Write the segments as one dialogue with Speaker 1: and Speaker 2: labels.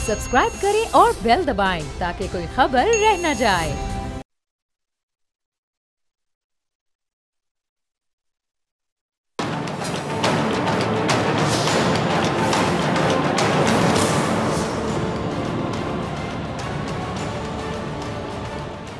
Speaker 1: Subscribe करें और bell दबाएं ताकि कोई खबर रह न जाए।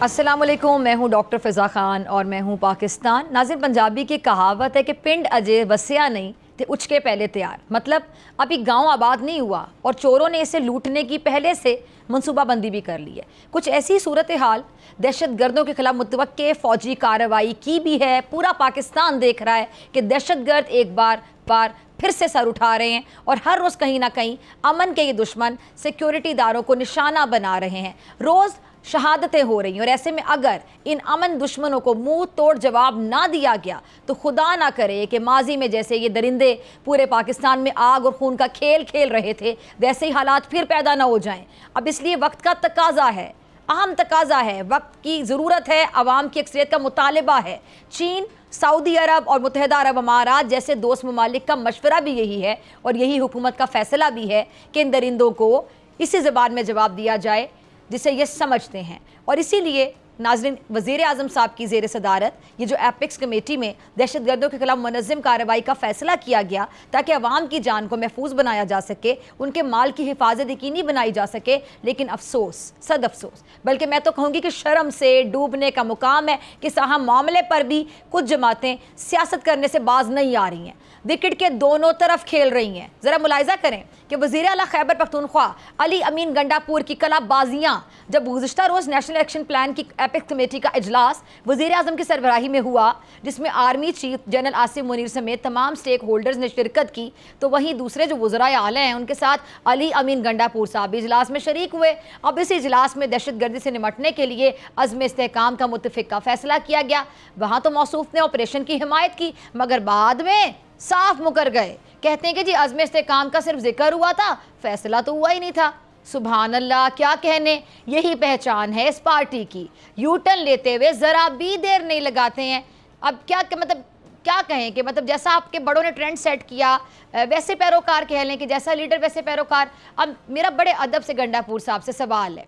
Speaker 2: अस्सलाम वालेकुम, मैं हूं डॉक्टर फ़िज़ा ख़ान और मैं हूं पाकिस्तान। नाज़िर, पंजाबी की कहावत है कि पिंड अजे वसिया नहीं थे उचके पहले तैयार। मतलब अभी गांव आबाद नहीं हुआ और चोरों ने इसे लूटने की पहले से मनसूबाबंदी भी कर ली है। कुछ ऐसी सूरत हाल दहशत गर्दों के खिलाफ मुतवक्के फ़ौजी कार्रवाई की भी है। पूरा पाकिस्तान देख रहा है कि दहशत गर्द एक बार फिर से सर उठा रहे हैं और हर रोज़ कहीं ना कहीं अमन के ये दुश्मन सिक्योरिटी इदारों को निशाना बना रहे हैं। रोज़ शहादतें हो रही हैं और ऐसे में अगर इन अमन दुश्मनों को मुंह तोड़ जवाब ना दिया गया तो खुदा ना करे कि माजी में जैसे ये दरिंदे पूरे पाकिस्तान में आग और खून का खेल खेल रहे थे वैसे ही हालात फिर पैदा ना हो जाएं। अब इसलिए वक्त का तकाजा है, अहम तकाजा है, वक्त की ज़रूरत है, अवाम की अक्सरियत का मुतालिबा है। चीन, सऊदी अरब और मुत्तहिदा अरब अमारात जैसे दोस्त ममालिक का मशवरा भी यही है और यही हुकूमत का फ़ैसला भी है कि इन दरिंदों को इसी ज़बान में जवाब दिया जाए जिसे ये समझते हैं। और इसीलिए नाज़रीन, वज़ीर आज़म साहब की ज़ेर सदारत ये जो एपिक्स कमेटी में दहशत गर्दों के खिलाफ मुनज़्ज़म कार्रवाई का फ़ैसला किया गया ताकि अवाम की जान को महफूज बनाया जा सके, उनके माल की हिफाजत यकीनी बनाई जा सके। लेकिन अफसोस, सद अफसोस, बल्कि मैं तो कहूँगी कि शर्म से डूबने का मुकाम है कि साहब मामले पर भी कुछ जमातें सियासत करने से बाज नहीं आ रही हैं, विकेट के दोनों तरफ खेल रही हैं। ज़रा मुलाहिज़ा करें कि वज़ीर आला खैबर पख्तूनख्वा अली अमीन गंडापुर की कलाबाजियाँ जब गुज़िश्ता रोज़ नेशनल एक्शन प्लान की एपिक कमेटी का इजलास वज़ीर आज़म की सरबराही में हुआ जिसमें army chief general Asim Munir समेत तमाम स्टेक होल्डर्स ने शिरकत की, तो वहीं दूसरे जो वज़राए आला हैं उनके साथ अली अमीन गंडापुर साहब भी इजलास में शरीक हुए। अब इस इजलास में दहशत गर्दी से निमटने के लिए अज़्म इस्तेहकाम का मुत्तफ़िक़ का फ़ैसला किया गया। वहाँ तो मौसूफ़ ने ऑपरेशन की हिमायत की मगर बाद में साफ मुकर गए, कहते हैं कि जी अज़्म इस्तेहकाम का सिर्फ जिक्र हुआ था, फ़ैसला तो हुआ ही नहीं था। सुभान अल्लाह, क्या कहने, यही पहचान है इस पार्टी की। यू टर्न लेते हुए ज़रा भी देर नहीं लगाते हैं। अब क्या मतलब क्या कहें कि मतलब जैसा आपके बड़ों ने ट्रेंड सेट किया वैसे पैरोकार कह लें कि जैसा लीडर वैसे पैरोकार। अब मेरा बड़े अदब से गंडापुर साहब से सवाल है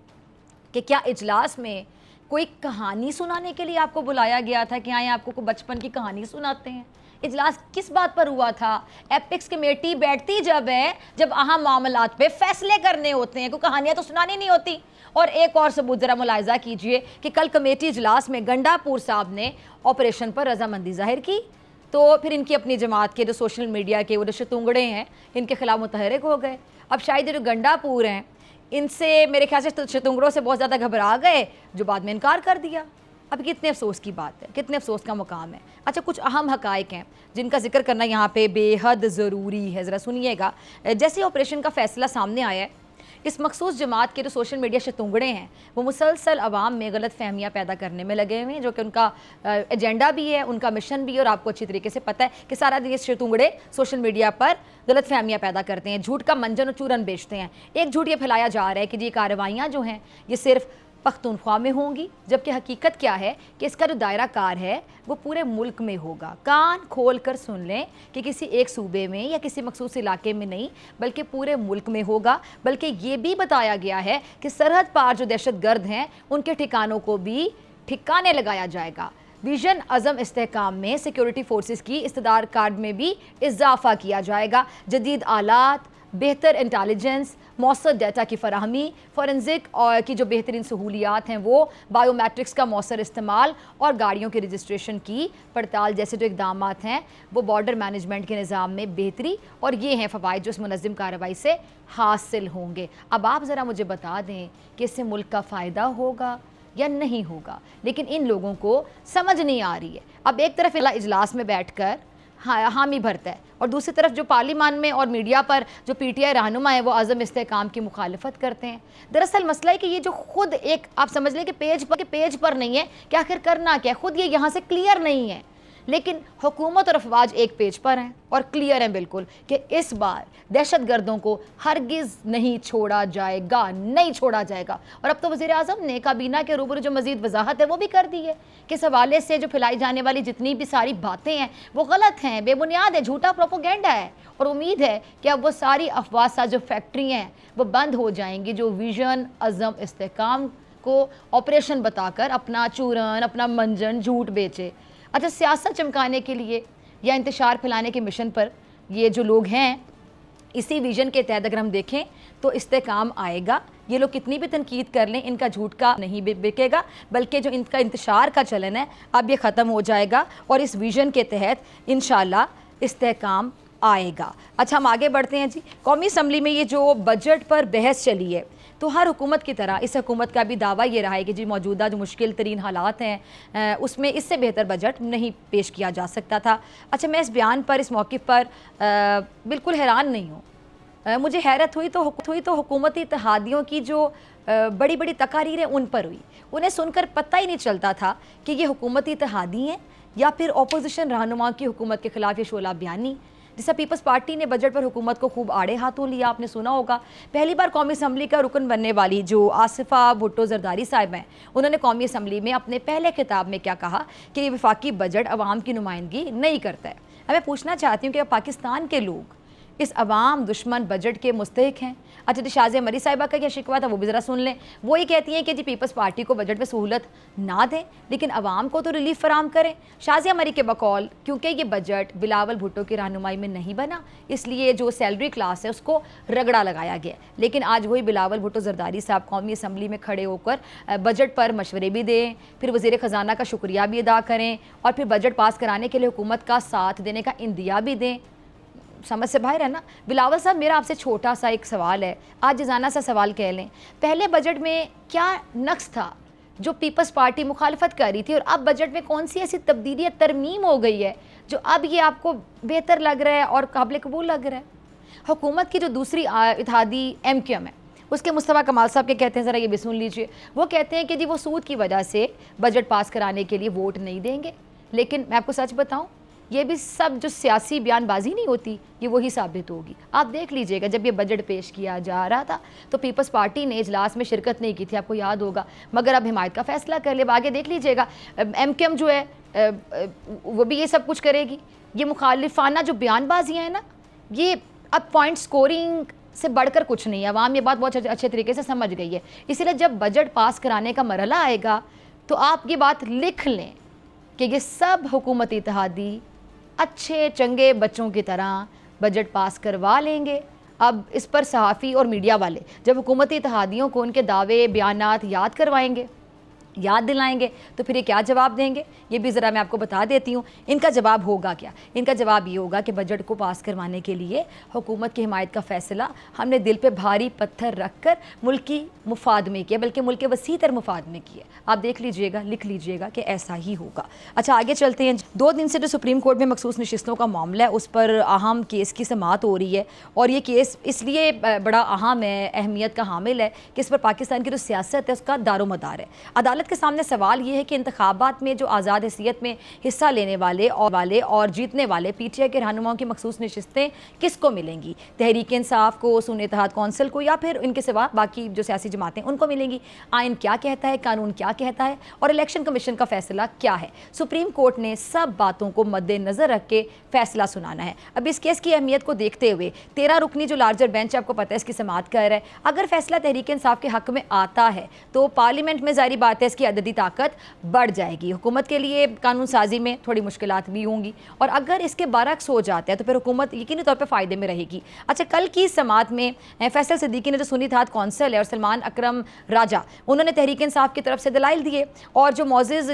Speaker 2: कि क्या इजलास में कोई कहानी सुनाने के लिए आपको बुलाया गया था कि आए आपको बचपन की कहानी सुनाते हैं? इजलास किस बात पर हुआ था? एपिक्स कमेटी बैठती जब है जब अहम मामलात पे फैसले करने होते हैं, कोई कहानियाँ तो सुनानी नहीं होती। और एक और सबूत ज़रा मुलाहिज़ा कीजिए कि कल कमेटी इजलास में गंडापुर साहब ने ऑपरेशन पर रजामंदी जाहिर की तो फिर इनकी अपनी जमात के जो सोशल मीडिया के वो जो शतुंगड़े हैं इनके खिलाफ मुतहरिक हो गए। अब शायद ये जो गंडापुर हैं इनसे मेरे ख्याल से शतुंगड़ों से बहुत ज़्यादा घबरा गए जो बाद में इनकार कर दिया। अब कितने अफसोस की बात है, कितने अफसोस का मुकाम है। अच्छा, कुछ अहम हक़ाइक़ हैं जिनका जिक्र करना यहाँ पे बेहद ज़रूरी है, ज़रा सुनिएगा। जैसे ऑपरेशन का फ़ैसला सामने आया है, इस मखसूस जमात के जो सोशल मीडिया शतुंगड़े हैं वो मुसलसल अवाम में गलत फहमियाँ पैदा करने में लगे हुए हैं, जो कि उनका एजेंडा भी है, उनका मिशन भी है। और आपको अच्छी तरीके से पता है कि सारा दिन ये शतुंगड़े सोशल मीडिया पर गलत फहमियाँ पैदा करते हैं, झूठ का मंजन और चूरन बेचते हैं। एक झूठ ये फैलाया जा रहा है कि ये कार्रवाइयाँ जो हैं ये सिर्फ पख्तूनख्वा में होंगी, जबकि हकीकत क्या है कि इसका जो दायरा कार है वो पूरे मुल्क में होगा। कान खोल कर सुन लें कि किसी एक सूबे में या किसी मखसूस इलाके में नहीं बल्कि पूरे मुल्क में होगा। बल्कि ये भी बताया गया है कि सरहद पार जो दहशत गर्द हैं उनके ठिकानों को भी ठिकाने लगाया जाएगा। विजन अज़म इस्तेहकाम में सिक्योरिटी फोर्सेस की इस्तेदार कार्ड में भी इजाफा किया जाएगा। जदीद आलात, बेहतर इंटेलिजेंस, मौसर डाटा की फराहमी, फोरेंसिक और की जो बेहतरीन सहूलियात हैं वो, बायोमेट्रिक्स का मौसर इस्तेमाल और गाड़ियों के रजिस्ट्रेशन की पड़ताल जैसे जो इकदाम हैं वो बॉर्डर मैनेजमेंट के निज़ाम में बेहतरी और ये हैं फ़वाइद जो इस मुनज़्ज़म कार्रवाई से हासिल होंगे। अब आप ज़रा मुझे बता दें कि इससे मुल्क का फ़ायदा होगा या नहीं होगा, लेकिन इन लोगों को समझ नहीं आ रही है। अब एक तरफ इजलास में बैठ कर हामी भरता है और दूसरी तरफ जो पार्लिमान में और मीडिया पर जो पीटीआई रहनुमा है वो अज़म इस्तेहकाम की मुखालफत करते हैं। दरअसल मसला है कि ये जो खुद एक आप समझ लें कि पेज पर नहीं है कि आखिर करना क्या है, खुद ये यहाँ से क्लियर नहीं है लेकिन हुकूमत और अफवाज एक पेज पर हैं और क्लियर हैं बिल्कुल कि इस बार दहशत गर्दों को हरगिज़ नहीं छोड़ा जाएगा, नहीं छोड़ा जाएगा। और अब तो वज़ीर आज़म ने काबीना के रूबरू जो मज़ीद वजाहत है वो भी कर दी है कि इस हवाले से जो फैलाई जाने वाली जितनी भी सारी बातें हैं वो गलत हैं, बेबुनियाद है, झूठा प्रोपोगेंडा है। और उम्मीद है कि अब वो सारी अफवाह जो फैक्ट्री हैं वो बंद हो जाएंगी, जो विजन अज़म इस्तेकाम को ऑपरेशन बताकर अपना चूरन, अपना मंजन, झूठ बेचे। अच्छा, सियासत चमकाने के लिए या इंतशार फैलाने के मिशन पर ये जो लोग हैं, इसी विजन के तहत अगर हम देखें तो इस्तेकाम आएगा। ये लोग कितनी भी तनकीद कर लें, इनका झूठ का नहीं बिकेगा, बल्कि जो इनका इंतशार का चलन है अब ये ख़त्म हो जाएगा और इस विजन के तहत इंशाल्लाह इस्तेकाम आएगा। अच्छा, हम आगे बढ़ते हैं जी। कौमी असम्बली में ये जो बजट पर बहस चली है, तो हर हुकूमत की तरह इस हुकूमत का भी दावा ये रहा है कि जी मौजूदा जो मुश्किल तरीन हालात हैं उसमें इससे बेहतर बजट नहीं पेश किया जा सकता था। अच्छा, मैं इस बयान पर, इस मौक़िफ़ पर बिल्कुल हैरान नहीं हूँ। मुझे हैरत हुई तो हुकूमती इत्तेहादियों की जो बड़ी बड़ी तकारीरें उन पर हुई। उन्हें सुनकर पता ही नहीं चलता था कि ये हुकूमती इत्तेहादी हैं या फिर अपोजिशन रहनुमा की हुकूमत के ख़िलाफ़ ये शोला बयानी। जिससे पीपल्स पार्टी ने बजट पर हुकूमत को खूब आड़े हाथों लिया, आपने सुना होगा। पहली बार कौमी असम्बली का रुकन बनने वाली जो आसिफा भुट्टो जरदारी साहिब हैं, उन्होंने कौमी असम्बली में अपने पहले खिताब में क्या कहा कि ये वफाकी बजट अवाम की नुमाइंदगी नहीं करता है। अब मैं पूछना चाहती हूँ कि पाकिस्तान के लोग इस अवाम दुश्मन बजट के मुस्तहिक हैं। अच्छा, तो शाज़िया मरी साहिबा का क्या शिकवा था वो भी ज़रा सुन लें। वो ही कहती हैं कि जी पीपल्स पार्टी को बजट में सहूलत ना दें लेकिन अवाम को तो रिलीफ फराम करें। शाज़िया मरी के बकौल क्योंकि ये बजट बिलावल भुट्टो की रहनुमाई में नहीं बना, इसलिए जो सैलरी क्लास है उसको रगड़ा लगाया गया। लेकिन आज वही बिलावल भुट्टो जरदारी साहब कौमी असम्बली में खड़े होकर बजट पर मशवरे भी दें, फिर वज़ीर ख़जाना का शुक्रिया भी अदा करें और फिर बजट पास कराने के लिए हुकूमत का साथ देने का इंदिया भी दें। समझ से बाहर है ना। बिलावल साहब, मेरा आपसे छोटा सा एक सवाल है, आज जजाना सा सवाल कह लें। पहले बजट में क्या नक्स था जो पीपल्स पार्टी मुखालफत कर रही थी और अब बजट में कौन सी ऐसी तब्दीली या तरमीम हो गई है जो अब ये आपको बेहतर लग रहा है और काबिल कबूल लग रहा है? हुकूमत की जो दूसरी इत्तेहादी MQM है, उसके मुस्तफ़ा कमाल साहब के कहते हैं, ज़रा ये भी सुन लीजिए। वो कहते हैं कि जी वो सूद की वजह से बजट पास कराने के लिए वोट नहीं देंगे। लेकिन मैं आपको सच बताऊँ, ये भी सब जो सियासी बयानबाजी नहीं होती, ये वही साबित होगी। आप देख लीजिएगा, जब ये बजट पेश किया जा रहा था तो पीपल्स पार्टी ने इजलास में शिरकत नहीं की थी, आपको याद होगा, मगर अब हिमायत का फैसला कर ले। आगे देख लीजिएगा, MQM जो है वो भी ये सब कुछ करेगी। ये मुखालिफाना जो बयानबाजियाँ हैं ना, ये अब पॉइंट स्कोरिंग से बढ़कर कुछ नहीं है। अवाम ये बात बहुत अच्छे तरीके से समझ गई है। इसीलिए जब बजट पास कराने का मरहला आएगा तो आप ये बात लिख लें कि ये सब हुकूमती इत्तेहादी अच्छे चंगे बच्चों की तरह बजट पास करवा लेंगे। अब इस पर सहाफ़ी और मीडिया वाले जब हुकूमती इत्तेहादियों को उनके दावे बयानात याद करवाएंगे, याद दिलाएंगे, तो फिर ये क्या जवाब देंगे, ये भी ज़रा मैं आपको बता देती हूँ। इनका जवाब होगा क्या? इनका जवाब ये होगा कि बजट को पास करवाने के लिए हुकूमत की हिमायत का फ़ैसला हमने दिल पे भारी पत्थर रख कर मुल्क की मुफाद में किया, बल्कि मुल्क के वसी तर मुफाद में किया। आप देख लीजिएगा, लिख लीजिएगा कि ऐसा ही होगा। अच्छा, आगे चलते हैं। 2 दिन से जो सुप्रीम कोर्ट में मखसूस नशिस्तों का मामला है, उस पर अहम केस की समाअत हो रही है और ये केस इसलिए बड़ा अहम है, अहमियत का हामिल है कि इस पर पाकिस्तान की जो सियासत है उसका दारोमदार है। अदालत के सामने सवाल ये है कि इंतखाबात में जो आज़ाद हैसियत में हिस्सा लेने वाले और जीतने वाले PTI के रहनुमाओं की मखसूस नशिस्तें किसको मिलेंगी? तहरीक इंसाफ को, सुन्नी इत्तेहाद कौंसिल को, या फिर इनके सिवा बाकी जो सियासी जमातें उनको मिलेंगी? आइन क्या कहता है, कानून क्या कहता है और इलेक्शन कमीशन का फैसला क्या है? सुप्रीम कोर्ट ने सब बातों को मद्देनज़र रख के फैसला सुनाना है। अब इस केस की अहमियत को देखते हुए 13 रुकनी जो लार्जर बेंच आपको पता है इसकी समाअत कर रहा है। अगर फैसला तहरीक इंसाफ के हक़ में आता है तो पार्लियामेंट में ज़ाहिर बात है इसकी अददी ताकत बढ़ जाएगी। हुकूमत के लिए कानून साजी में थोड़ी मुश्किलात भी होंगी और अगर इसके बरक्स हो जाता है तो फिर हुकूमत यकीनी तौर पर फ़ायदे में रहेगी। अच्छा, कल की समाअत में फैसल सिद्दीकी ने जो सुन्नी इत्तेहाद कौंसिल है और सलमान अकरम राजा, उन्होंने तहरीक इंसाफ की तरफ से दलाइल दिए और जो मौजूद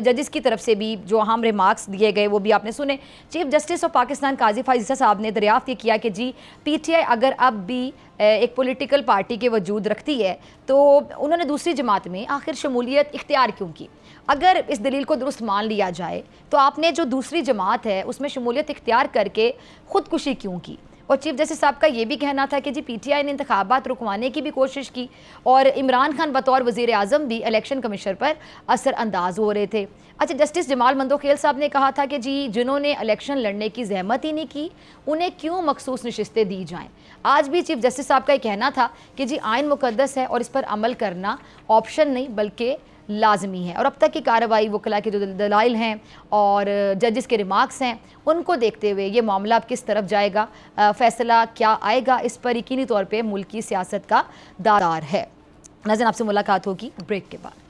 Speaker 2: जजेस की तरफ से भी जो अहम रिमार्क्स दिए गए वो भी आपने सुने। चीफ जस्टिस ऑफ पाकिस्तान काजी फाइज़ साहब ने दरियाफ्त किया कि जी PTI अगर अब भी एक पॉलिटिकल पार्टी के वजूद रखती है तो उन्होंने दूसरी जमात में आखिर शमूलियत इख्तियार क्यों की? अगर इस दलील को दुरुस्त मान लिया जाए तो आपने जो दूसरी जमात है उसमें शमूलियत इख्तियार करके ख़ुदकुशी क्यों की? और चीफ जस्टिस साहब का ये भी कहना था कि जी पीटीआई ने इंतखाबात रुकवाने की भी कोशिश की और इमरान खान बतौर वज़ीर आज़म भी इलेक्शन कमीशन पर असरअंदाज हो रहे थे। अच्छा, जस्टिस जमाल मंदोखेल साहब ने कहा था कि जी जिन्होंने इलेक्शन लड़ने की जहमत ही नहीं की उन्हें क्यों मखसूस नशिस्तें दी जाएँ। आज भी चीफ जस्टिस साहब का ये कहना था कि जी आइन मुकद्दस है और इस पर अमल करना ऑप्शन नहीं बल्कि लाजमी है। और अब तक की कार्रवाई, वकला के जो दलाइल हैं और जजेस के रिमार्क्स हैं, उनको देखते हुए ये मामला अब किस तरफ जाएगा, फ़ैसला क्या आएगा, इस पर यकीनी तौर पे मुल्क की सियासत का दारार है। नाज़रीन, आपसे मुलाकात होगी ब्रेक के बाद।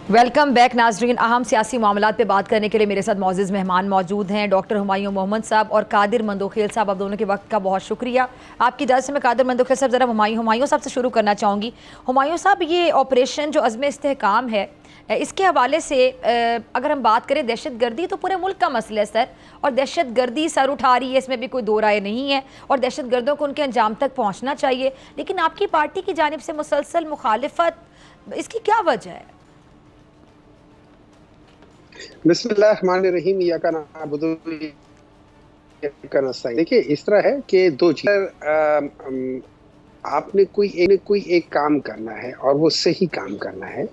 Speaker 2: वेलकम बैक नाजरीन। अहम सियासी मामलात पे बात करने के लिए मेरे साथ मौजूद मेहमान मौजूद हैं डॉक्टर हुमायूं मोहम्मद साहब और कादिर मंदोखेल साहब। आप दोनों के वक्त का बहुत शुक्रिया। आपकी इजाज़त से मैं कादिर मंदोखेल साहब ज़रा हुमायूं साहब से शुरू करना चाहूँगी। हुमायूं साहब, ये ऑपरेशन जो अज़्म इस्तेहकाम है, इसके हवाले से अगर हम बात करें, दहशत गर्दी तो पूरे मुल्क का मसला है सर, और दहशत गर्दी सर उठा रही है, इसमें भी कोई दो राय नहीं है, और दहशत गर्दों को उनके अंजाम तक पहुँचना चाहिए। लेकिन आपकी पार्टी की जानिब से मुसलसल मुखालिफत, इसकी क्या वजह है?
Speaker 3: बिस्मिल्लाहिर्रहमानिर्रहीम। देखिए, इस तरह है कि दो चीज़, आपने कोई एक काम करना है और वो सही काम करना है।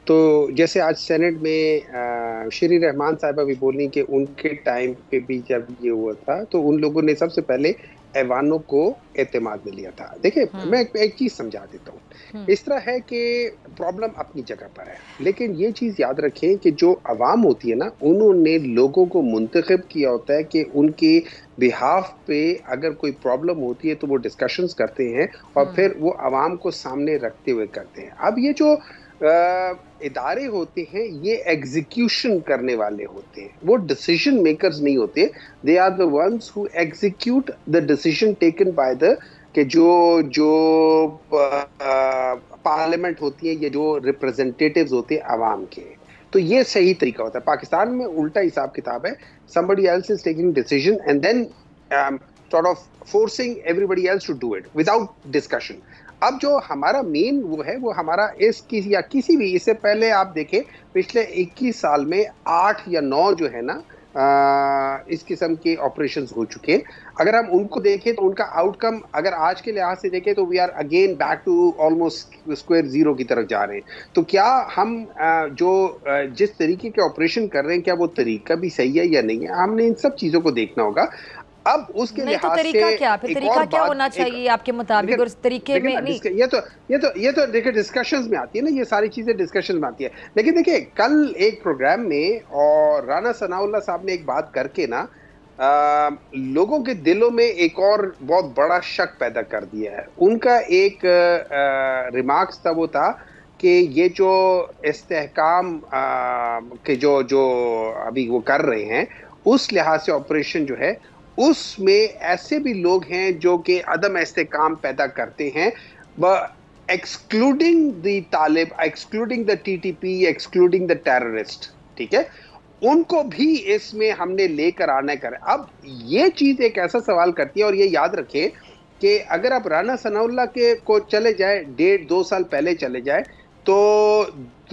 Speaker 3: तो जैसे आज सेनेट में श्री रहमान साहिबा भी बोली कि उनके टाइम पे भी जब ये हुआ था तो उन लोगों ने सबसे पहले ऐवानों को एतमाद में लिया था। देखिए, मैं एक चीज़ समझा देता हूँ। इस तरह है कि प्रॉब्लम अपनी जगह पर है, लेकिन ये चीज़ याद रखें कि जो अवाम होती है ना, उन्होंने लोगों को मुंतखब किया होता है कि उनके बिहाफ पे अगर कोई प्रॉब्लम होती है तो वो डिस्कशंस करते हैं और फिर वो अवाम को सामने रखते हुए करते हैं। अब ये जो इदारे होते हैं, ये एग्जीक्यूशन करने वाले होते हैं, वो डिसीजन मेकर्स नहीं होते। They are the ones who execute the decision taken by the कि जो पार्लियामेंट होती है या जो रिप्रेजेंटेटिव्स होते हैं अवाम के। तो ये सही तरीका होता है। पाकिस्तान में उल्टा हिसाब किताब है। somebody else is taking decision and then sort of forcing everybody else to do it without discussion। अब जो हमारा मेन वो है, वो हमारा या किसी भी, इससे पहले आप देखें पिछले 21 साल में 8 या 9 जो है ना इस किस्म के ऑपरेशंस हो चुके हैं। अगर हम उनको देखें तो उनका आउटकम अगर आज के लिहाज से देखें तो we are again back to almost square zero की तरफ जा रहे हैं। तो क्या हम जिस तरीके के ऑपरेशन कर रहे हैं, क्या वो तरीका भी सही है या नहीं है, हमने इन सब चीज़ों को देखना होगा। अब उसके लिहाज से
Speaker 2: तरीका क्या होना चाहिए आपके मुताबिक, और इस तरीके में नहीं,
Speaker 3: ये तो देखिए डिस्कशंस में आती है ना, ये सारी चीजें डिस्कशन में आती है। लेकिन देखिए, कल एक प्रोग्राम में और राना सनाउल्लाह साहब ने एक बात करके ना लोगों के दिलों में एक और बहुत बड़ा शक पैदा कर दिया है। उनका एक रिमार्क्स था, वो था कि ये जो इस्तेहकाम के जो अभी वो कर रहे हैं, उस लिहाज से ऑपरेशन जो है उसमें ऐसे भी लोग हैं जो कि अदम इस्तेहकाम पैदा करते हैं, excluding the Talib, excluding the TTP, excluding the terrorist, ठीक है, उनको भी इसमें हमने लेकर आना कर। अब ये चीज़ एक ऐसा सवाल करती है, और ये याद रखें कि अगर आप राना सनाउल्लाह के को चले जाए 1.5-2 साल पहले चले जाए तो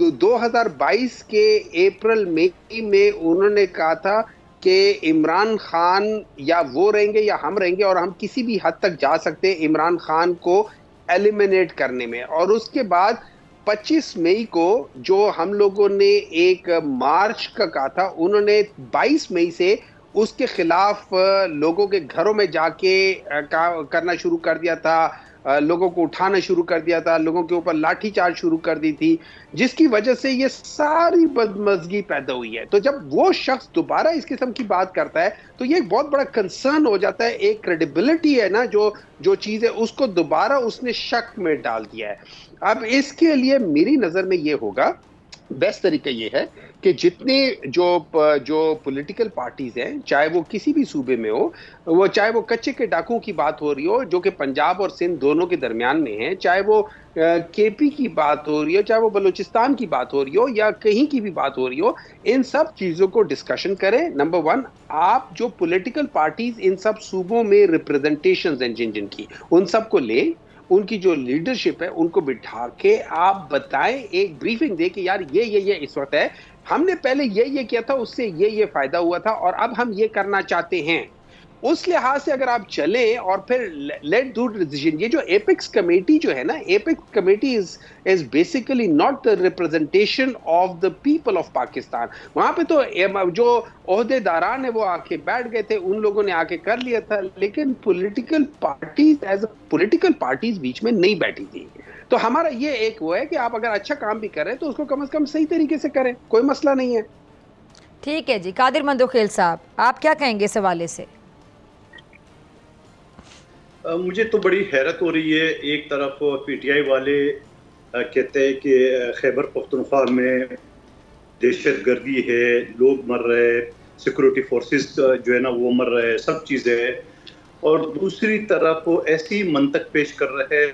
Speaker 3: 2022 के अप्रैल मई में उन्होंने कहा था कि इमरान खान या वो रहेंगे या हम रहेंगे, और हम किसी भी हद तक जा सकते हैं इमरान खान को एलिमिनेट करने में। और उसके बाद 25 मई को जो हम लोगों ने एक मार्च का कहा था, उन्होंने 22 मई से उसके खिलाफ लोगों के घरों में जाके करना शुरू कर दिया था, लोगों को उठाना शुरू कर दिया था, लोगों के ऊपर लाठीचार्ज शुरू कर दी थी, जिसकी वजह से ये सारी बदमज़गी पैदा हुई है। तो जब वो शख्स दोबारा इस किस्म की बात करता है तो ये एक बहुत बड़ा कंसर्न हो जाता है। एक क्रेडिबिलिटी है ना, जो चीज़ है उसको दोबारा उसने शक में डाल दिया है। अब इसके लिए मेरी नज़र में ये होगा, बेस्ट तरीका ये है कि जितने जो जो पॉलिटिकल पार्टीज हैं, चाहे वो किसी भी सूबे में हो, वो चाहे वो कच्चे के डाकुओं की बात हो रही हो जो कि पंजाब और सिंध दोनों के दरमियान में है, चाहे वो केपी की बात हो रही हो, चाहे वो बलूचिस्तान की बात हो रही हो या कहीं की भी बात हो रही हो, इन सब चीजों को डिस्कशन करें। नंबर वन, आप जो पॉलिटिकल पार्टीज इन सब सूबों में रिप्रेजेंटेशन हैं जिन जिन की, उन सब को ले, उनकी जो लीडरशिप है उनको बिठा के आप बताएं, एक ब्रीफिंग दे कि यार ये इस वक्त है, हमने पहले ये किया था, उससे ये फायदा हुआ था और अब हम ये करना चाहते हैं। उस लिहाज से अगर आप चले और फिर लेट डू डिसीजन। ये जो एपेक्स कमेटी जो है ना, apex committee is basically not the representation of the people of Pakistan. वहां पे तो जो ओहदेदारान है वो आके बैठ गए थे, उन लोगों ने आके कर लिया था, लेकिन political parties as political parties बीच में नहीं बैठी थी। तो हमारा ये एक वो है कि आप अगर अच्छा काम भी करें तो उसको कम से कम सही तरीके से करें, कोई मसला नहीं है।
Speaker 2: ठीक है जी। कादिर मंदोखेल साहब, आप क्या कहेंगे इस हवाले से?
Speaker 4: मुझे तो बड़ी हैरत हो रही है। एक तरफ पीटीआई वाले कहते हैं कि खैबर पख्तूनख्वा में दहशत गर्दी है, लोग मर रहे हैं, सिक्योरिटी फोर्सेस जो है ना वो मर रहे हैं, सब चीज़ें हैं, और दूसरी तरफ वो ऐसी मंतक पेश कर रहे हैं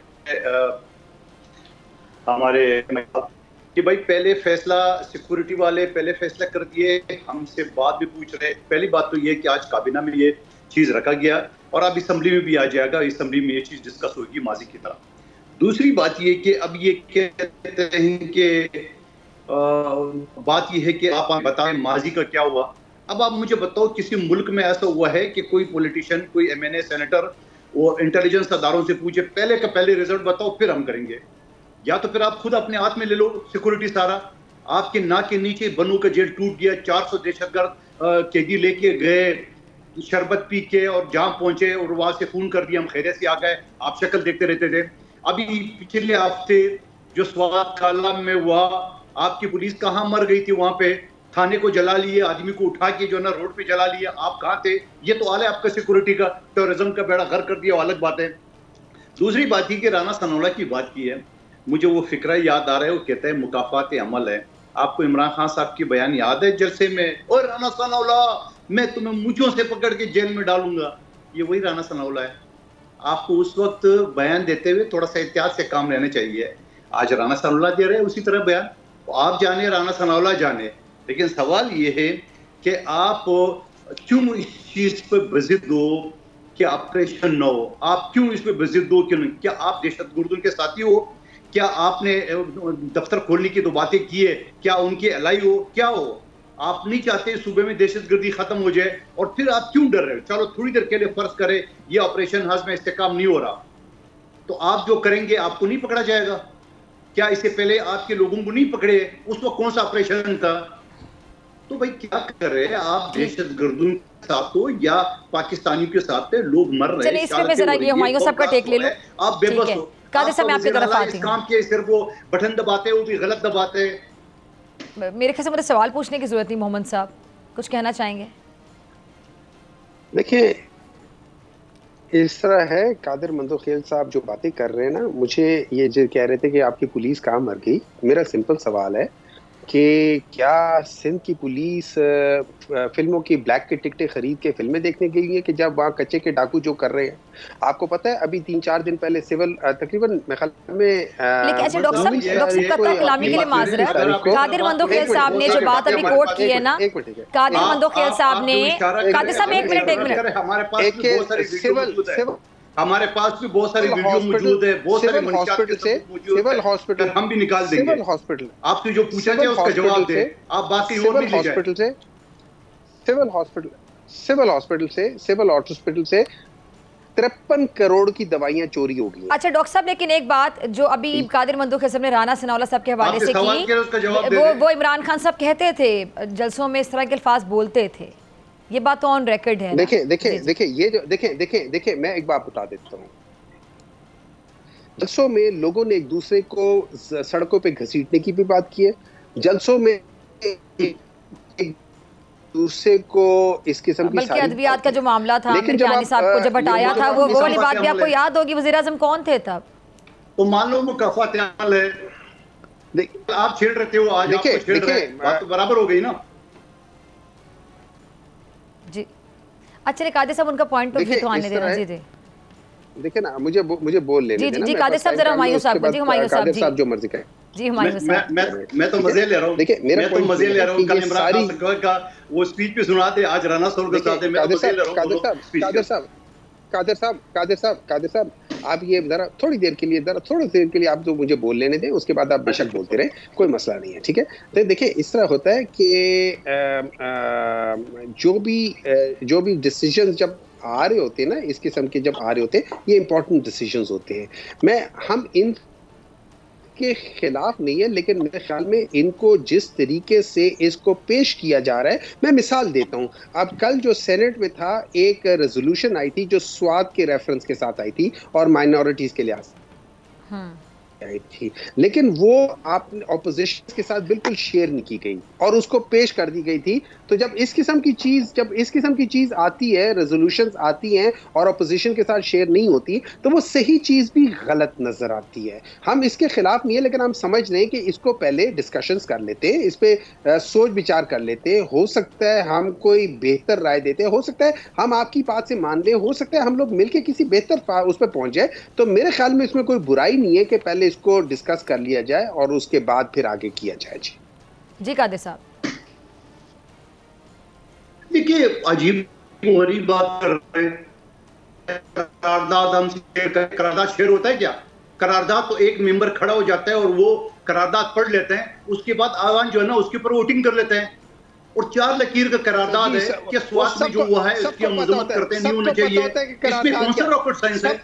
Speaker 4: हमारे कि भाई पहले फैसला सिक्योरिटी वाले पहले फैसला कर दिए, हमसे बाद भी पूछ रहे। पहली बात तो ये कि आज काबीना में ये चीज़ रखा गया और अब असम्बली में भी आ जाएगा, असम्बली में ये चीज़ डिस्कस होगी माजी की तरह। दूसरी बात ये कि अब ये कहते हैं कि बात ये है कि आप बताएं माजी का क्या हुआ। अब आप मुझे बताओ किसी मुल्क में ऐसा हुआ है कि कोई पॉलिटिशियन, कोई एमएनए, सेनेटर वो इंटेलिजेंस अदारों से पूछे पहले का पहले रिजल्ट बताओ फिर हम करेंगे? या तो फिर आप खुद अपने हाथ में ले लो सिक्योरिटी सारा। आपके नाक के नीचे बनू का जेल टूट गया, 400 दहशतगर्द कैदी लेके गए, शरबत पी के और जहां पहुंचे और वहां से फोन कर दिया हम खैरियत से आ गए, आप शक्ल देखते रहते थे। अभी पिछले हफ्ते जो स्वात काला में हुआ, आपकी पुलिस कहाँ मर गई थी? वहां पे थाने को जला लिए, आदमी को उठा के जो ना रोड पे जला लिया, आप कहाँ थे? ये तो हाल है आपका सिक्योरिटी का। टेररिज्म का बेड़ा घर कर दिया, अलग बात है। दूसरी बात ही कि राना सनौला की बात की है, मुझे वो फिक्रा याद आ रहा है, वो कहते हैं मुकाफात अमल है। आपको इमरान खान साहब की बयान याद है जलसे में, और राना सनौला मैं तुम्हें मुझों से पकड़ के जेल में डालूंगा? ये वही राना सनौला है। आपको उस वक्त बयान देते हुए थोड़ा सा एहतियात से काम लेना चाहिए। आज राना सनौला दे रहे हैं उसी तरह बयान, आप जाने राना सनौला जाने, लेकिन सवाल ये है कि आप क्यों इस चीज पर बजिद हो कि ऑपरेशन न हो? आप क्यों इस पर बजिद हो? क्यों? क्या आप दहशतगर्दों के साथी हो? क्या आपने दफ्तर खोलने की तो बातें की है? क्या उनकी अलाई हो? क्या हो? आप नहीं चाहते सूबे में दहशतगर्दी खत्म हो जाए, और फिर आप क्यों डर रहे हो? चलो थोड़ी देर के लिए फर्ज करें ये ऑपरेशन हज में इस्तेकाम नहीं हो रहा, तो आप जो करेंगे आपको नहीं पकड़ा जाएगा? क्या इससे पहले आपके लोगों को नहीं पकड़े? उस वक्त कौन सा ऑपरेशन था? तो भाई क्या कर रहे हैं आप? दहशतगर्दों के साथ हो या पाकिस्तानियों के साथ है, लोग मर रहे हैं।
Speaker 2: इसमें जरा ये हुमायूं साहब का टेक ले लो,
Speaker 4: आप बेबस हो।
Speaker 2: कादिर साहब मैं आपकी तरफ आती हूं।
Speaker 4: काम किए सिर्फ वो बटन दबाते हैं, वो भी गलत दबाते हैं।
Speaker 2: मेरे ख्याल से मुझे सवाल पूछने की जरूरत नहीं। मोहम्मद साहब कुछ कहना चाहेंगे?
Speaker 3: देखिए, इस तरह है, कादिर मंदोखेल साहब जो बातें कर रहे हैं ना, मुझे ये जो कह रहे थे कि आपकी पुलिस कहाँ मर गई, मेरा सिंपल सवाल है कि क्या सिंध की पुलिस फिल्मों की ब्लैक की टिकटें खरीद के फिल्में देखने गई है कि जब वहाँ कच्चे के डाकू जो कर रहे हैं? आपको पता है अभी 3-4 दिन पहले सिविल तकरीबन
Speaker 2: लेकिन अच्छा डॉक्टर साहब कत्ता कलामी के लिए माजरत, कादिर मंदोखेल साहब ने जो बात अभी कोट की है ना, कादिर मंदोखेल साहब ने, कादिर साहब एक मिनट
Speaker 4: हमारे पास हमारे पास भी बहुत सारी वीडियो मौजूद है, बहुत सारे
Speaker 3: हॉस्पिटल से, सिविल हॉस्पिटल
Speaker 4: हम भी निकाल देंगे।
Speaker 3: सिविल हॉस्पिटल
Speaker 4: आपसे जो पूछा जाए उसका जवाब दे, आप बाकी
Speaker 3: सिविल हॉस्पिटल से, सिविल हॉस्पिटल से 53 करोड़ की दवाइयां चोरी हो गई।
Speaker 2: अच्छा डॉक्टर साहब, लेकिन एक बात जो अभी कादिर मंदोखेल साहब ने राना सनाउल्लाह साहब के हवाले से की, वो इमरान खान साहब कहते थे जलसों में इस तरह के अल्फाज बोलते थे, ये बात तो ऑन रिकॉर्ड है।
Speaker 3: देखिए ये जो देखें मैं एक बात बता देता हूँ। जलसों में लोगों ने एक दूसरे को सड़कों पे घसीटने की भी बात की है, जलसों में एक दूसरे को इस किस्म की
Speaker 2: बल्कि अद्वियात का जो मामला था मिर्जानी साहब को जब हटाया था, वो वाली बात भी आपको याद होगी, वज़ीर आज़म कौन थे तब?
Speaker 4: तो मान लो मुकाफात अमल है, आप छेड़ रहे थे, वो आज आपको छेड़ रहे हैं, बात तो बराबर हो गई ना
Speaker 2: जी। अच्छा कादिर साहब उनका पॉइंट ऑफ व्यू तो आने देना। जी जी
Speaker 3: देखिए ना, मुझे बोल लेने देना।
Speaker 2: जी कादिर साहब जरा हुमायूं साहब जी, हुमायूं साहब
Speaker 3: जो मर्जी करें
Speaker 2: जी। हुमायूं साहब
Speaker 4: मैं तो मजे ले रहा हूँ। देखिए
Speaker 3: मैं तो
Speaker 4: मजे ले रहा हूँ। कल इमरान खान सरकार का वो स्पीच पे सुनाते, आज राना साहब के साथ मैं तो मजे ले रहा हूँ। कादिर साहब आप ये जरा थोड़ी देर के लिए आप तो मुझे बोल लेने दें, उसके बाद आप बेशक बोलते रहे, कोई मसला नहीं है, ठीक है। तो देखिए इस तरह होता है कि जो भी डिसीजन जब आ रहे होते हैं ना, इस किस्म के जब आ रहे होते हैं, ये इंपॉर्टेंट डिसीजंस होते हैं। हम इन के खिलाफ नहीं है, लेकिन मेरे ख्याल में इनको जिस तरीके से इसको पेश किया जा रहा है, मैं मिसाल देता हूं। अब कल जो सेनेट में था, एक रेजोल्यूशन आई थी जो स्वाद के रेफरेंस के साथ आई थी और माइनॉरिटीज के लिहाज आई थी, लेकिन वो आपने ऑपोजिशन के साथ बिल्कुल शेयर नहीं की गई और उसको पेश कर दी गई थी। तो जब इस किस्म की चीज आती है, रेजोल्यूशंस आती हैं और ऑपोजिशन के साथ शेयर नहीं होती, तो वो सही चीज भी गलत नजर आती है। हम इसके खिलाफ नहीं है, लेकिन हम समझ लें कि इसको पहले डिस्कशंस कर लेते हैं, इस पे सोच विचार कर लेते हैं। हो सकता है हम कोई बेहतर राय देते हैं, हो सकता है हम आपकी बात से मान लें, हो सकता है हम लोग मिलकर किसी बेहतर उस पर पहुंच जाए। तो मेरे ख्याल में इसमें कोई बुराई नहीं है कि पहले इसको डिस्कस कर लिया जाए और उसके बाद फिर आगे किया जाए।
Speaker 2: जी कादिर साहब
Speaker 4: देखिए, अजीब गरीब बात कर रहे हैं। करारदाद शेयर होता है क्या? करारदाद तो एक मेंबर खड़ा हो जाता है और वो करारदाद पढ़ लेते हैं, उसके बाद आवाम जो है ना उसके ऊपर वोटिंग कर लेते हैं। और 4 लकीर का करारदाद है कि स्वास्थ्य में जो हुआ है उसकी हम मजम्मत करते हैं, नहीं होना चाहिए। इसमें कौन सा रॉकेट साइंस है?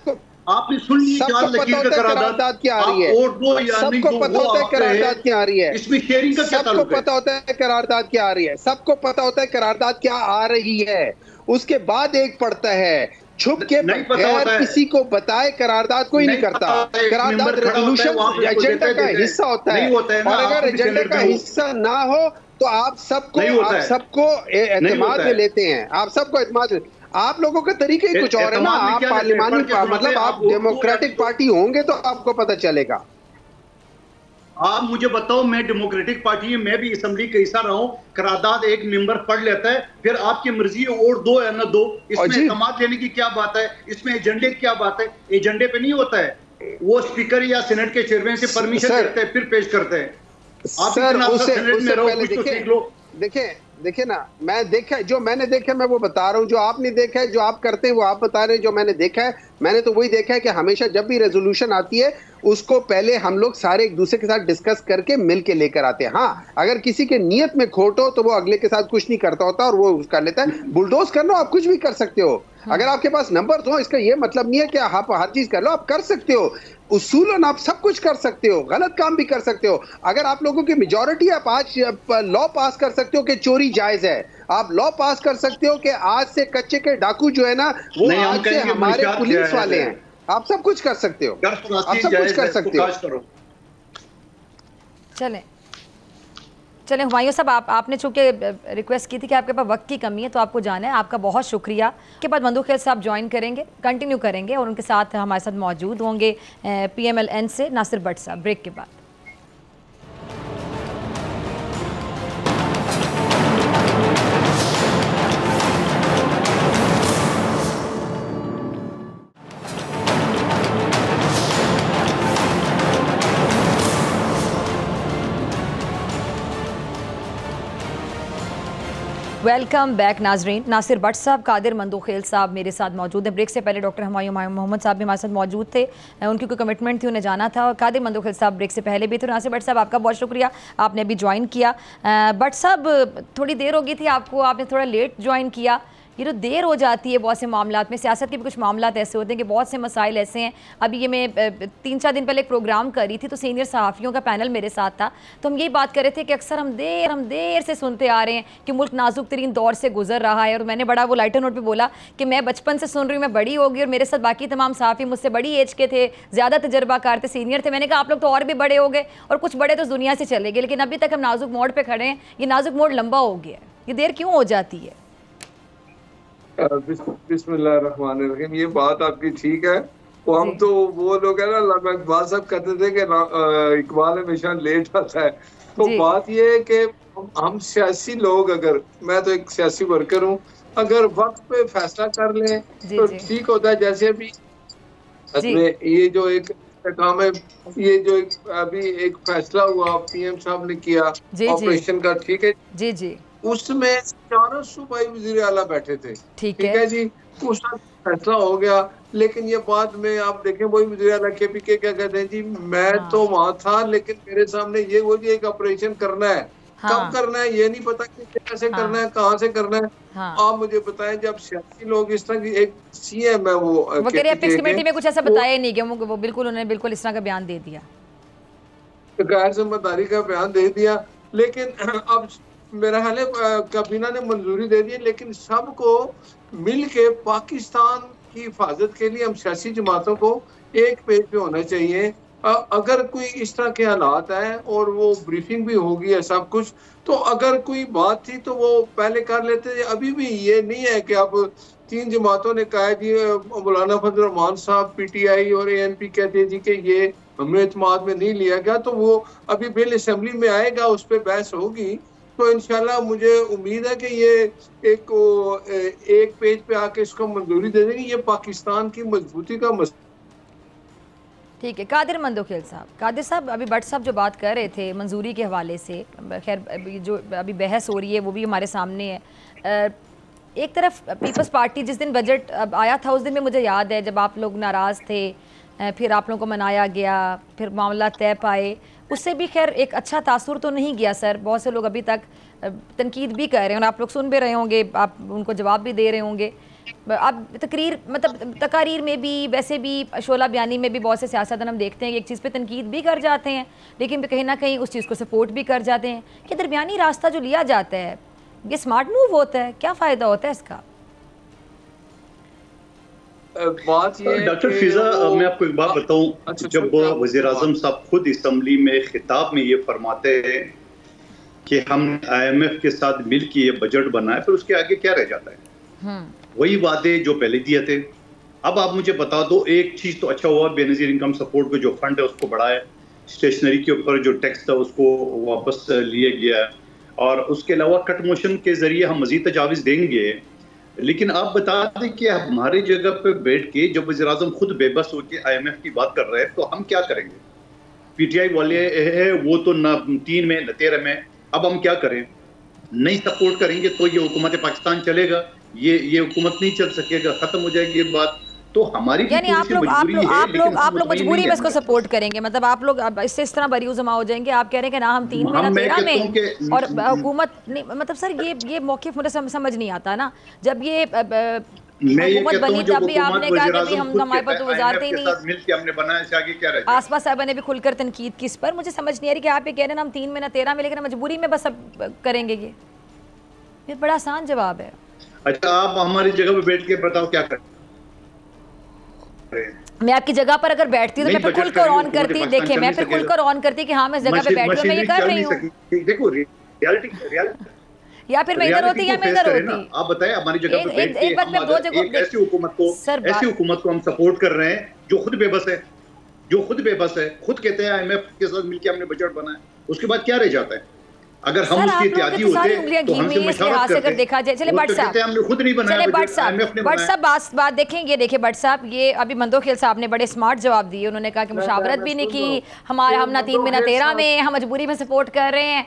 Speaker 4: आपने सुन ली 4 लकीर का करारदाद
Speaker 3: क्या आ रही है?
Speaker 4: और दो या नहीं,
Speaker 3: सबको पता होता है करारदाद क्या आ रही है।
Speaker 4: इसमें शेयरिंग का क्या ताल्लुक है?
Speaker 3: सबको पता होता है करारदाद क्या आ रही है, सबको पता होता है करारदाद क्या आ रही है। उसके बाद एक पड़ता है, छुप के बगैर किसी को बताए करारदाद कोई नहीं करता। करारदाद रेजोल्यूशन एजेंडा का हिस्सा होता है, और अगर एजेंडा का हिस्सा ना हो तो आप सबको एतमाद में लेते हैं, आप सबको एतमाद। आप लोगों का तरीके कुछ और है ना, आप पार्लिमानी मतलब आप डेमोक्रेटिक पार्टी होंगे तो आपको पता चलेगा।
Speaker 4: आप मुझे बताओ, मैं डेमोक्रेटिक पार्टी में, मैं भी असेंबली का हिस्सा रहा हूं। करारदाद एक मेंबर पढ़ लेता है, फिर आपकी मर्जी है और दो या न दो, इसमें एतमाद लेने की क्या बात है? इसमें एजेंडे की क्या बात है? एजेंडे पे नहीं होता है, वो स्पीकर या सेनेट के चेयरमैन से परमिशन लेते हैं फिर पेश करते हैं। आप सेनेट में रहो, कुछ तो सीख लो।
Speaker 3: देखिए ना, जो मैंने देखा मैं वो बता रहा हूँ, जो आपने देखा है, जो आप करते हैं वो आप बता रहे हैं। जो मैंने देखा है, मैंने तो वही देखा है कि हमेशा जब भी रेजोल्यूशन आती है उसको पहले हम लोग सारे एक दूसरे के साथ डिस्कस करके मिल के लेकर आते हैं। हाँ, अगर किसी के नियत में खोट हो तो वो अगले के साथ कुछ नहीं करता होता और वो कर लेता है। बुलडोज करना आप कुछ भी कर सकते हो, अगर आपके पास नंबर हो, इसका ये मतलब नहीं है कि आप हर चीज कर लो, आप कर सकते हो। उसूलन आप सब कुछ कर सकते हो, गलत काम भी कर सकते हो। अगर आप लोगों की मेजॉरिटी, आप आज लॉ पास कर सकते हो कि चोरी जायज है, आप लॉ पास कर सकते हो कि आज से कच्चे के डाकू जो है ना वो आज से हमारे पुलिस वाले हैं। आप सब कुछ कर सकते हो, आप सब कुछ कर सकते हो।
Speaker 2: चलें हुमायूं साहब, आपने चूंकि रिक्वेस्ट की थी कि आपके पास वक्त की कमी है तो आपको जाना है, आपका बहुत शुक्रिया। के बाद मंदू खेल साहब ज्वाइन करेंगे, कंटिन्यू करेंगे और उनके साथ हमारे साथ मौजूद होंगे PMLN से नासिर भट्ट साहब, ब्रेक के बाद। वेलकम बैक नाजरीन। नासिर भट्ट साहब, कादिर मंदूखेल साहब मेरे साथ मौजूद हैं। ब्रेक से पहले डॉक्टर हुमायूं मोहम्मद साहब भी हमारे साथ मौजूद थे, उनकी कोई कमिटमेंट थी, उन्हें जाना था। और कादिर मंदूखेल साहब ब्रेक से पहले भी थे। नासिर भट्ट साहब आपका बहुत शुक्रिया, आपने अभी ज्वाइन किया। भट्ट साहब थोड़ी देर हो गई थी आपको, आपने थोड़ा लेट ज्वाइन किया। ये तो देर हो जाती है बहुत से मामलात में, सियासत के भी कुछ मामलात ऐसे होते हैं कि बहुत से मसाइल ऐसे हैं। अभी ये मैं 3-4 दिन पहले एक प्रोग्राम कर रही थी तो सीनियर सहाफ़ियों का पैनल मेरे साथ था, तो हम यही बात कर रहे थे कि अक्सर हम देर से सुनते आ रहे हैं कि मुल्क नाजुक तरीन दौर से गुजर रहा है। और मैंने बड़ा वो लाइटर नोट पे बोला कि मैं बचपन से सुन रही हूँ, मैं बड़ी होगी और मेरे साथ बाकी तमाम सहाफ़ी मुझसे बड़ी एज के थे, ज़्यादा तजर्बाकार थे, सीनियर थे। मैंने कहा आप लोग तो और भी बड़े हो गए और कुछ बड़े तो दुनिया से चले गए, लेकिन अभी तक हम नाजुक मोड़ पर खड़े हैं। ये नाजुक मोड़ लंबा हो गया है, ये देर क्यों हो जाती है?
Speaker 5: बिस्मिल्लाहिर्रहमानिर्रहीम। ये बात आपकी ठीक है वो हम तो वो लोग है ना, इकबाल साहब कहते थे कि इकबाल हमेशा लेट आता है। तो बात ये है कि हम सियासी लोग, अगर मैं तो एक सियासी वर्कर हूँ, अगर वक्त पे फैसला कर लें तो ठीक होता है। जैसे अभी ये जो एक काम है, ये जो अभी एक फैसला हुआ पीएम साहब ने किया ऑपरेशन का, ठीक है
Speaker 2: जी जी,
Speaker 5: उसमें 4 सूबाई वजीर आला बैठे थे,
Speaker 2: ठीक है
Speaker 5: जी, उसका फैसला हो गया। लेकिन ये बाद में आप देखें वही वजीर आला KPK क्या कहते हैं जी, मैं तो वहां था लेकिन मेरे सामने ये वो जी एक ऑपरेशन करना है, कब करना है ये नहीं पता कि कैसे करना है, कहाँ से करना है। आप मुझे बताएं, जब सियासी लोग इस तरह की, एक CM है वो
Speaker 2: कह रहे हैं कमेटी में कुछ ऐसा बताया नहीं कि वो बिल्कुल उन्होंने बिल्कुल इस तरह का बयान दे दिया,
Speaker 5: गैर जिम्मेदारी का बयान दे दिया। लेकिन अब मेरा ख्याल है काबीना ने मंजूरी दे दी, लेकिन सबको मिल के पाकिस्तान की हिफाजत के लिए हम सियासी जमातों को एक पेज पे होना चाहिए। अगर कोई इस तरह के हालात हैं और वो ब्रीफिंग भी होगी है सब कुछ, तो अगर कोई बात थी तो वो पहले कर लेते। अभी भी ये नहीं है कि अब 3 जमातों ने कहा जी, मौलाना फजल रहमान साहब PTI और ANP कहते हैं जी कि ये हमें इत्मीनान में नहीं लिया गया, तो वो अभी बिल असेंबली में आएगा, उस पर बहस होगी, तो इंशाल्लाह मुझे उम्मीद है कि ये एक पेज पे आके इसको मंजूरी दे देंगे। ये पाकिस्तान की मजबूती का मसला।
Speaker 2: ठीक है, कादिर मंदोखेल साहब, कादिर साहब अभी भट्ट साहब जो बात कर रहे थे मंजूरी के हवाले से, खैर जो अभी बहस हो रही है वो भी हमारे सामने है। एक तरफ पीपल्स पार्टी जिस दिन बजट आया था उस दिन में मुझे याद है जब आप लोग नाराज़ थे, फिर आप लोगों को मनाया गया, फिर मामला तय पाए, उससे भी खैर एक अच्छा तासुर तो नहीं गया सर। बहुत से लोग अभी तक तनकीद भी कर रहे हैं और आप लोग सुन भी रहे होंगे, आप उनको जवाब भी दे रहे होंगे। अब तकारीर में भी, वैसे भी शोला बयानी में भी बहुत से सियासतदान हम देखते हैं कि एक चीज़ पे तनकीद भी कर जाते हैं लेकिन कहीं ना कहीं उस चीज़ को सपोर्ट भी कर जाते हैं कि दरमियानी रास्ता जो लिया जाता है ये स्मार्ट मूव होता है। क्या फ़ायदा होता है इसका?
Speaker 5: बात ये
Speaker 4: डॉक्टर फिजा, मैं आपको एक बात बताऊं, जब वज़ीर आज़म साहब खुद असम्बली में खिताब में ये फरमाते हैं कि हम IMF के साथ मिल के ये बजट बनाए, फिर उसके आगे क्या रह जाता है? वही वादे जो पहले दिए थे। अब आप मुझे बता दो, एक चीज़ तो अच्छा हुआ, बेनज़ीर इनकम सपोर्ट पे जो फंड है उसको बढ़ाया, स्टेशनरी के ऊपर जो टैक्स था उसको वापस लिए गया, और उसके अलावा कट मोशन के ज़रिए हम मज़ीद तजावीज़ देंगे। लेकिन आप बता दें कि हमारी जगह पे बैठ के जब वज़ीर आज़म खुद बेबस होकर IMF की बात कर रहे हैं तो हम क्या करेंगे? PTI वाले है वो तो न 3 में न 13 में, अब हम क्या करें? नहीं सपोर्ट करेंगे तो ये हुकूमत पाकिस्तान चलेगा, ये हुकूमत नहीं चल सकेगा, खत्म हो जाएगी ये बात। तो हमारी
Speaker 2: यानी आप लोग मजबूरी में इसको सपोर्ट करेंगे, मतलब आप लोग इससे इस तरह बरियो जमा हो जाएंगे। आप कह रहे हैं कि ना हम 3 में ना 13 में, और हुकूमत नहीं, मतलब सर ये मौक़िफ़ मुझे समझ नहीं आता ना। जब ये हुकूमत बनी तब भी आपने कहा कि हम हमारे पास तो वज़ारत ही नहीं, आसपास साहब ने भी खुलकर तनकीद की इस पर। मुझे समझ नहीं आ रही कि आप ये कह रहे हैं हम 3 में ना 13 में, लेकिन मजबूरी में बस अब करेंगे। ये बड़ा आसान जवाब है।
Speaker 4: अच्छा, आप हमारी जगह पे बैठ के बताओ क्या करें?
Speaker 2: मैं आपकी जगह पर अगर बैठती तो मैं फिर खुलकर ऑन करती, देखिए मैं फिर खुलकर ऑन करती कि हाँ मैं जगह पे बैठी हूं, मैं ये कर रही हूं।
Speaker 4: देखो रियलिटी
Speaker 2: या फिर मैं इधर होती या मैं इधर होती।
Speaker 4: आप बताएं, हमारी जगह पे बैठ के
Speaker 2: एक बात मैं दो जगह
Speaker 4: ऐसी हुकूमत को हम सपोर्ट कर रहे हैं जो खुद बेबस है, खुद कहते हैं IMF के साथ मिलकर हमने बजट बनाया, उसके बाद क्या रह जाता है? अगर हम उसके इत्यादी होते तो हमसे मशवरा करते।
Speaker 2: देखा जाए, चले भट्ट साहब,
Speaker 4: हमने खुद नहीं बनाया,
Speaker 2: भट्ट साहब बात देखें, ये देखिए भट्ट साहब, ये अभी मंदोखेल साहब ने बड़े स्मार्ट जवाब दिए। उन्होंने कहा कि मुशावरत भी नहीं की, हम ना 3 में ना 13 में, हम मजबूरी में सपोर्ट कर रहे हैं।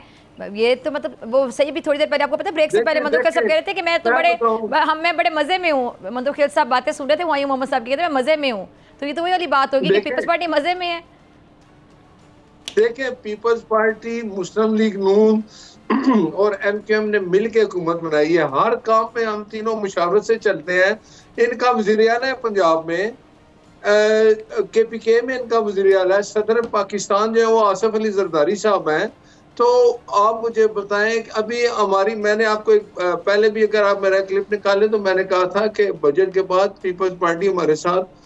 Speaker 2: ये तो मतलब वो सही भी। थोड़ी देर पहले आपको पता है, ब्रेक से पहले मंदोखेल साहब कह रहे थे कि मैं बड़े मजे में हूँ। मंदोखेल साहब बातें सुन रहे थे, वहीं मोहम्मद साहब कहते हैं मैं मजे में हूँ। तो ये तो वही वाली बात होगी कि पीपल्स पार्टी मजे में है।
Speaker 5: देखिए, पीपल्स पार्टी, मुस्लिम लीग नून और MKM ने मिलकर हुकूमत बनाई है। हर काम पे हम तीनों मुशावरत से चलते हैं। इनका वज़ीर आला है पंजाब में, KPK में इनका वज़ीर आला है, सदर पाकिस्तान जो है वो आसिफ अली जरदारी साहब हैं। तो आप मुझे बताएं, अभी मैंने आपको पहले भी अगर आप मेरा क्लिप निकालें तो मैंने कहा था कि बजट के बाद पीपल्स पार्टी हमारे साथ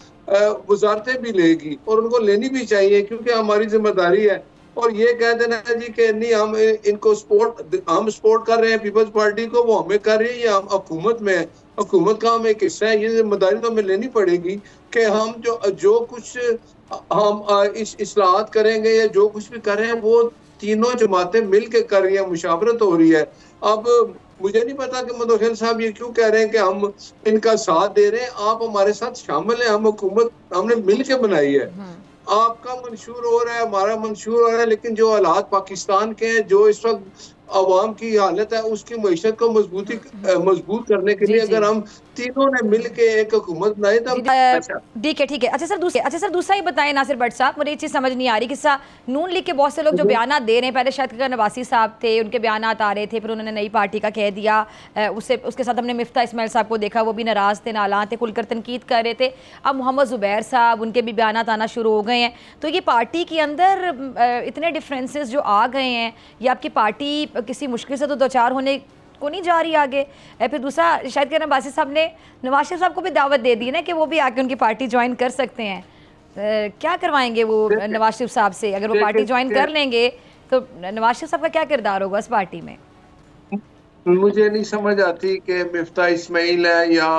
Speaker 5: वजारतें भी लेगी और उनको लेनी भी चाहिए, क्योंकि हमारी जिम्मेदारी है। और ये कह देना जी कि नहीं हम इनको सपोर्ट कर रहे हैं पीपल्स पार्टी को, वो हमें कर रही है, ये हम हुकूमत में है, हुकूमत का हम एक हिस्सा है, ये जिम्मेदारी तो हमें लेनी पड़ेगी कि हम जो कुछ हम इस इस्लाहात करेंगे या जो कुछ भी कर रहे हैं वो तीनों जमातें मिल के कर रही है, मुशावरत हो रही है। अब मुझे नहीं पता कि मुदख्खिल साहब ये क्यों कह रहे हैं कि हम इनका साथ दे रहे हैं। आप हमारे साथ शामिल हैं, हम हुकूमत हमने मिल के बनाई है, आपका मंशूर हो रहा है, हमारा मंशूर हो रहा है, लेकिन जो हालात पाकिस्तान के हैं, जो इस वक्त अवाम की हालत है, उसकी मईशत को मजबूत करने के लिए अगर हम तीनों ने मिल के एक हुकूमत बनाई तो
Speaker 2: ठीक है। अच्छा सर दूसरा ही बताएं नासिर भट्ट साहब, मुझे ये चीज़ समझ नहीं आ रही कि नून लीग के बहुत से लोग जो बयान दे रहे हैं, पहले शायद नवासी साहब थे, उनके बयान आ रहे थे, फिर उन्होंने नई पार्टी का कह दिया, उसके साथ हमने मिफ्ता इस्माइल साहब को देखा, वो भी नाराज़ थे, नालां थे, खुलकर तनकीद कर रहे थे। अब मोहम्मद ज़ुबैर साहब, उनके भी बयान आना शुरू हो गए हैं। तो ये पार्टी के अंदर इतने डिफरेंसेस जो आ गए हैं, ये आपकी पार्टी किसी मुश्किल से तो दो चार होने को नहीं जा रही आगे। फिर दूसरा, शायद के नवासी साहब ने नवाज शरीफ साहब को भी दावत दे दी ना कि वो भी आके उनकी पार्टी ज्वाइन कर सकते हैं। क्या करवाएंगे वो नवाज शरीफ साहब से? अगर वो पार्टी ज्वाइन कर लेंगे तो नवाज शरीफ साहब का क्या किरदार होगा इस पार्टी में?
Speaker 5: मुझे नहीं समझ आती कि मिफ्ता इस्माइल है या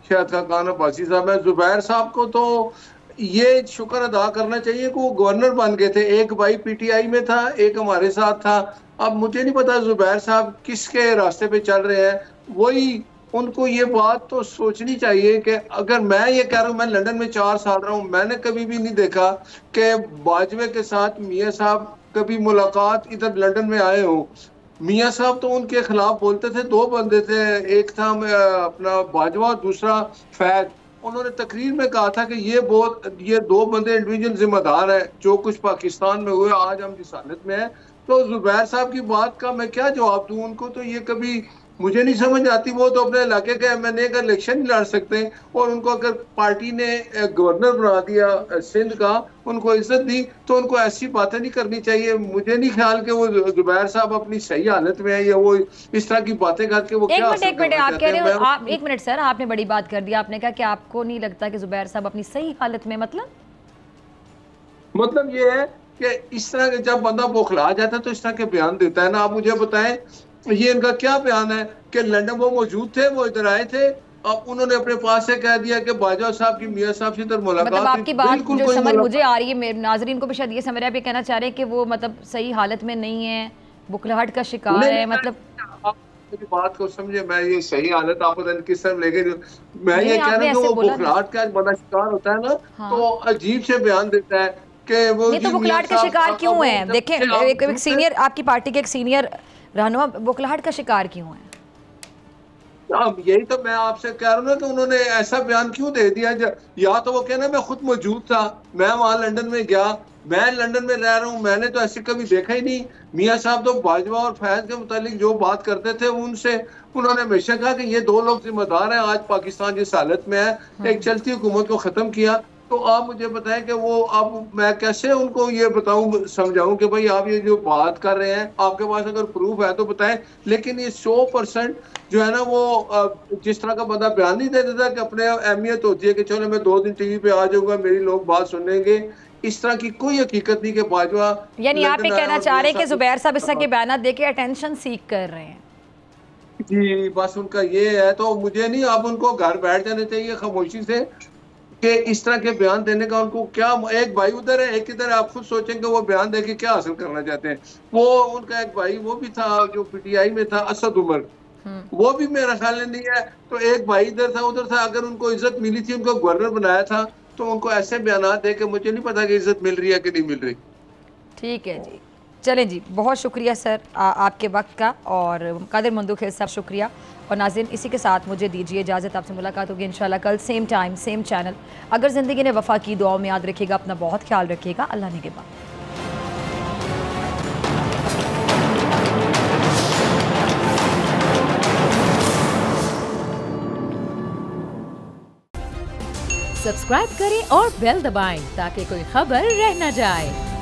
Speaker 5: शायद खान अब्बासी साहब है। जुबैर साहब को तो ये शुक्र अदा करना चाहिए कि वो गवर्नर बन गए थे। एक भाई पीटीआई में था, एक हमारे साथ था। अब मुझे नहीं पता जुबैर साहब किसके रास्ते पे चल रहे हैं। वही उनको ये बात तो सोचनी चाहिए कि अगर मैं ये कह रहा हूँ, मैं लंदन में 4 साल रहा हूँ, मैंने कभी भी नहीं देखा कि बाजवे के साथ मियाँ साहब कभी मुलाकात इधर लंदन में आए हो। मियाँ साहब तो उनके खिलाफ बोलते थे। 2 बंदे थे, एक था अपना बाजवा, दूसरा फैज। उन्होंने तकरीर में कहा था कि ये 2 बंदे इंडिविजुअल जिम्मेदार हैं जो कुछ पाकिस्तान में हुए, आज हम जिस हालत में है। तो जुबैर साहब की बात का मैं क्या जवाब दूं उनको? तो ये कभी मुझे नहीं समझ आती। वो तो अपने इलाके के एमएनए का इलेक्शन ही लड़ सकते हैं, और उनको अगर पार्टी ने गवर्नर बना दिया सिंध का, उनको इज्जत दी, तो उनको ऐसी बातें नहीं करनी चाहिए। मुझे नहीं ख्याल कि वो जुबैर साहब अपनी सही हालत में है या वो इस तरह की बातें करके वो
Speaker 2: एक मिनट आप कह रहे हो, एक मिनट सर, आपने बड़ी बात कर दी। आपने कहा कि आपको नहीं लगता कि जुबैर साहब अपनी सही हालत में, मतलब
Speaker 5: ये है कि इस तरह के जब बंदा बौखला जाता है तो इस तरह के बयान देता है ना। आप मुझे बताएं ये इनका क्या बयान है कि लंदन वो मौजूद थे, वो इधर आए थे, अब उन्होंने अपने पास से कह दिया कि बाजवा साहब की मियां साहब से इधर मुलाकात।
Speaker 2: मतलब आपकी बात जो समझ मुझे आ रही है, नाजरीन को भी शायद ये समझ रहा है, कहना चाह रहे हैं कि वो मतलब सही हालत में नहीं है, बुखलाहट का शिकार है। मतलब
Speaker 5: मेरी बात को समझे, मैं ये सही हालत आप पता नहीं किस तरह लेके, मैं ये कह रहा हूँ कि वो बुखलाहट का बड़ा शिकार होता है ना, तो अजीब से बयान देता है कि वो
Speaker 2: नहीं। तो बुखलाहट का शिकार क्यों है? देखें, एक सीनियर, आपकी पार्टी के एक सीनियर रहनुमा बुखलाहट का शिकार क्यों है?
Speaker 5: अब यही तो मैं आपसे कह रहा हूँ ना कि उन्होंने ऐसा बयान क्यों दे दिया। या तो वो कहना मैं खुद मौजूद था, मैं वहां लंदन में गया, मैं लंदन में रह रहा हूँ, मैंने तो ऐसे कभी देखा ही नहीं। मियाँ साहब तो बाजवा और फैज के मुतालिक जो बात करते थे उनसे उन्होंने हमेशा कहा कि ये 2 लोग जिम्मेदार हैं आज पाकिस्तान जिस हालत में है, एक चलती हुकूमत को खत्म किया। तो आप मुझे बताएं कि वो, अब मैं कैसे उनको ये बताऊं, समझाऊं कि भाई आप ये जो बात कर रहे हैं, आपके पास अगर प्रूफ है तो बताएं। लेकिन ये 100% जो है ना, वो जिस तरह का बंदा बयान नहीं दे देता कि अपने अहमियत होती है कि चलो मैं 2 दिन टीवी पे आ जाऊंगा, मेरी लोग बात सुनेंगे, इस तरह की कोई हकीकत नहीं। के बाजवा,
Speaker 2: यानी आप ये कहना चाह रहे हैं कि जुबैर साहब इस तरह के बयान देके अटेंशन सीख कर रहे हैं?
Speaker 5: जी, बस उनका ये है। तो मुझे नहीं, आप उनको घर बैठ जाने चाहिए खामोशी से कि इस तरह के बयान देने का उनको क्या। एक भाई उधर है, एक इधर है, आप खुद सोचेंगे वो बयान देके क्या हासिल करना चाहते हैं। वो उनका एक भाई वो भी था जो पीटीआई में था, असद उमर, वो भी मेरा ख्याल नहीं है। तो एक भाई इधर था, उधर था। अगर उनको इज्जत मिली थी, उनको गवर्नर बनाया था, तो उनको ऐसे बयान दे के मुझे नहीं पता कि इज्जत मिल रही है कि नहीं मिल रही।
Speaker 2: ठीक है जी, चलें जी, बहुत शुक्रिया सर आपके वक्त का, और कादिर मंदूखेल साहब शुक्रिया। और नाज़रीन, इसी के साथ मुझे दीजिए इजाज़त। आपसे मुलाकात होगी इंशाल्लाह कल सेम टाइम सेम चैनल। अगर ज़िंदगी ने वफ़ा की, दुआओं में याद रखिएगा, अपना बहुत ख्याल रखिएगा। अल्लाह निगहबान।
Speaker 1: सब्सक्राइब करें और बेल दबाएं ताकि कोई खबर रह न जाए।